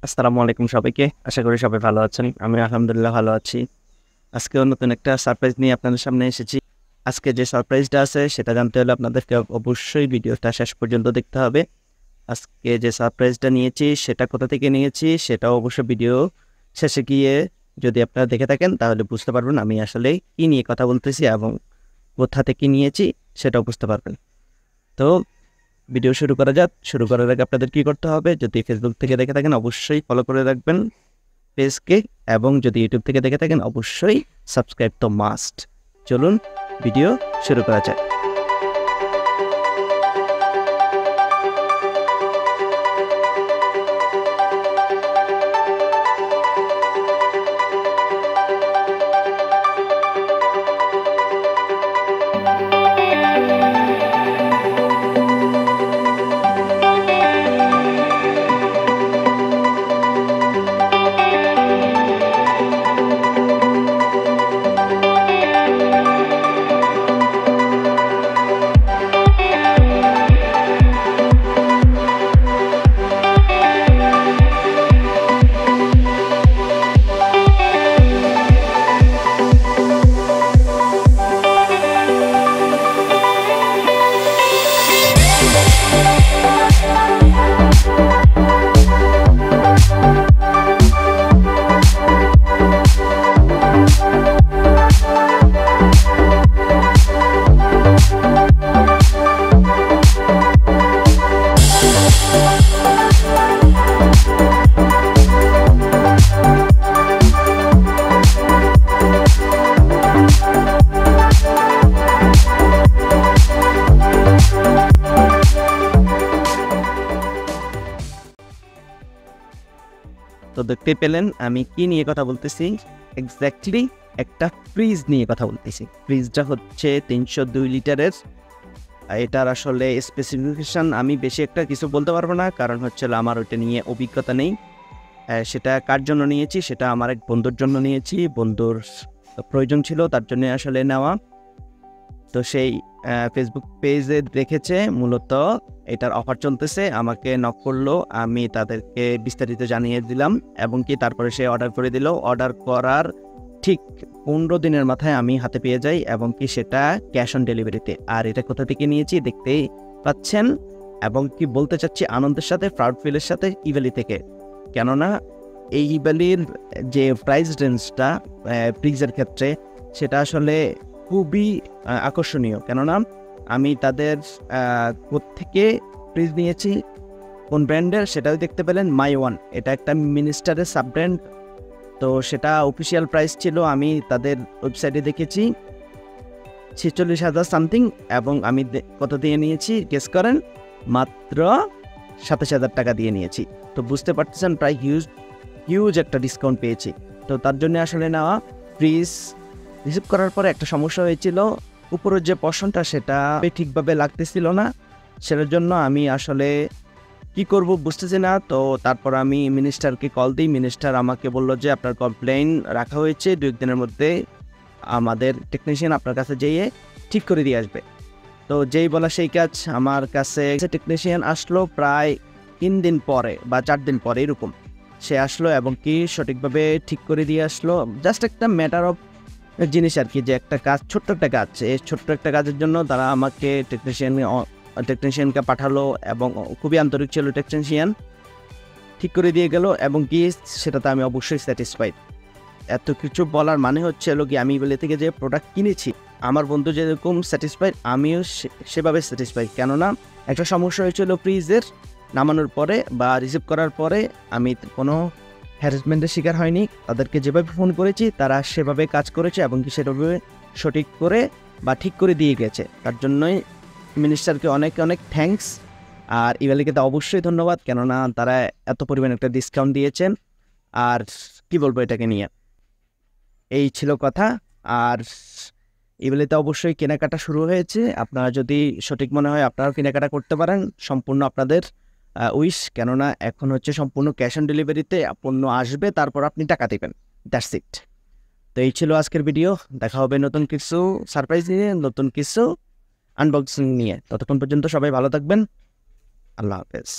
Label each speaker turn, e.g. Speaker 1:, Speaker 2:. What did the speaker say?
Speaker 1: আসসালামু আলাইকুম সবাইকে। আশা করি সবাই ভালো আছেন। আমি আলহামদুলিল্লাহ ভালো আছি। আজকেও নতুন একটা সারপ্রাইজ নিয়ে আপনাদের সামনে এসেছি। আজকে যে সারপ্রাইজটা আছে সেটা জানতে হলে আপনাদেরকে অবশ্যই ভিডিওটা শেষ পর্যন্ত দেখতে হবে। আজকে যে সারপ্রাইজটা নিয়েছি সেটা কোথা থেকে নিয়েছি সেটাও অবশ্যই ভিডিও শেষে গিয়ে যদি আপনারা দেখে থাকেন তাহলে বুঝতে পারবেন আমি আসলে কী নিয়ে কথা বলতেছি এবং কোথা থেকে নিয়েছি সেটাও বুঝতে পারবেন। তো ভিডিও শুরু করা যাক। শুরু করার আগে আপনাদের কী করতে হবে, যদি ফেসবুক থেকে দেখে থাকেন অবশ্যই ফলো করে রাখবেন পেজকে, এবং যদি ইউটিউব থেকে দেখে থাকেন অবশ্যই সাবস্ক্রাইব তো মাস্ট। চলুন ভিডিও শুরু করা যাক। তো দেখতে পেলেন আমি কি নিয়ে কথা বলতেছি। এক্স্যাক্টলি একটা ফ্রিজ নিয়ে কথা বলতেছি। ফ্রিজটা হচ্ছে 302 লিটারের। এটার আসলে স্পেসিফিকেশান আমি বেশি একটা কিছু বলতে পারবো না, কারণ হচ্ছে আমার ওইটা নিয়ে অভিজ্ঞতা নেই। সেটা কার জন্য নিয়েছি, সেটা আমার এক বন্ধুর জন্য নিয়েছি। বন্ধুর প্রয়োজন ছিল, তার জন্য আসলে নেওয়া। তো সেই ফেসবুক পেজে দেখেছে মূলত এটার অফার চলতেছে, আমাকে নক করলো, আমি তাদেরকে বিস্তারিত জানিয়ে দিলাম এবং কি তারপরে সে অর্ডার করে দিল। অর্ডার করার ঠিক 15 দিনের মাথায় আমি হাতে পেয়ে যাই, এবং কি সেটা ক্যাশ অন ডেলিভারিতে। আর এটা কোথা থেকে নিয়েছি দেখতেই পাচ্ছেন, এবং কি বলতে চাচ্ছি আনন্দের সাথে, প্রাউড ফিলের সাথে, ইভ্যালি থেকে। কেননা এই ইভ্যালির যে প্রাইস রেঞ্জটা ফ্রিজের ক্ষেত্রে সেটা আসলে খুবই আকর্ষণীয়। কেননা আমি তাদের কোত্থেকে ফ্রিজ নিয়েছি, কোন ব্র্যান্ডের সেটাও দেখতে পেলেন, MYONE। এটা একটা মিনিস্টারের সাব ব্র্যান্ড। তো সেটা অফিসিয়াল প্রাইস ছিল, আমি তাদের ওয়েবসাইটে দেখেছি 46,000 সামথিং, এবং আমি কত দিয়ে নিয়েছি গেস করেন, মাত্র 27,000 টাকা দিয়ে নিয়েছি। তো বুঝতে পারতেছেন প্রায় হিউজ একটা ডিসকাউন্ট পেয়েছি। তো তার জন্য আসলে নেওয়া। ফ্রিজ রিসিভ করার পরে একটা সমস্যা হয়েছিল, উপরের যে পোর্শনটা সেটা ঠিকভাবে লাগতেছিল না। সেটার জন্য আমি আসলে কি করব বুঝতেছি না। তো তারপর আমি মিনিস্টারকে কল দিই। মিনিস্টার আমাকে বলল যে আপনার কমপ্লেইন রাখা হয়েছে, 2 দিনের মধ্যে আমাদের টেকনিশিয়ান আপনার কাছে যেয়ে ঠিক করে দিয়ে আসবে। তো যেই বলা সেই কাজ, আমার কাছে টেকনিশিয়ান আসলো প্রায় 3 দিন পরে বা 4 দিন পরে এরকম সে আসলো, এবং কি সঠিকভাবে ঠিক করে দিয়ে আসলো। জাস্ট একটা ম্যাটার অফ জিনিস আর কি, যে একটা কাজ, ছোট্ট একটা কাজ, এই ছোট্ট একটা কাজের জন্য তারা আমাকে টেকনিশিয়ানকে পাঠালো, এবং খুবই আন্তরিক ছিল টেকনিশিয়ান, ঠিক করে দিয়ে গেল। এবং কি সেটাতে আমি অবশ্যই স্যাটিসফাইড। এত কিছু বলার মানে হচ্ছে কি, আমি ইভ্যালি থেকে যে প্রোডাক্ট কিনেছি, আমার বন্ধু যেরকম স্যাটিসফাইড আমিও সেভাবে স্যাটিসফাইড। কেননা একটা সমস্যা হয়েছিল ফ্রিজের, নামানোর পরে বা রিসিভ করার পরে আমি কোনো হ্যারাসমেন্টের শিকার হয়নি। তাদেরকে যেভাবে ফোন করেছি তারা সেভাবে কাজ করেছে, এবং কি সেভাবে সঠিক করে বা ঠিক করে দিয়ে গেছে। তার জন্যই মিনিস্টারকে অনেক অনেক থ্যাঙ্কস। আর ইভ্যালিকে তো অবশ্যই ধন্যবাদ, কেননা তারা এত পরিমাণ একটা ডিসকাউন্ট দিয়েছেন। আর কি বলবো এটাকে নিয়ে, এই ছিল কথা। আর ইভ্যালিতে অবশ্যই কেনাকাটা শুরু হয়েছে। আপনারা যদি সঠিক মনে হয় আপনারাও কেনাকাটা করতে পারেন, সম্পূর্ণ আপনাদের উইশ। কেননা এখন হচ্ছে সম্পূর্ণ ক্যাশ অন ডেলিভারিতে পণ্য আসবে, তারপর আপনি টাকা দেবেন, দ্যাটস ইট। তো এই ছিল আজকের ভিডিও। দেখা হবে নতুন কিছু সারপ্রাইজ নিয়ে, নতুন কিছু আনবক্সিং নিয়ে। ততক্ষণ পর্যন্ত সবাই ভালো থাকবেন। আল্লাহ হাফেজ।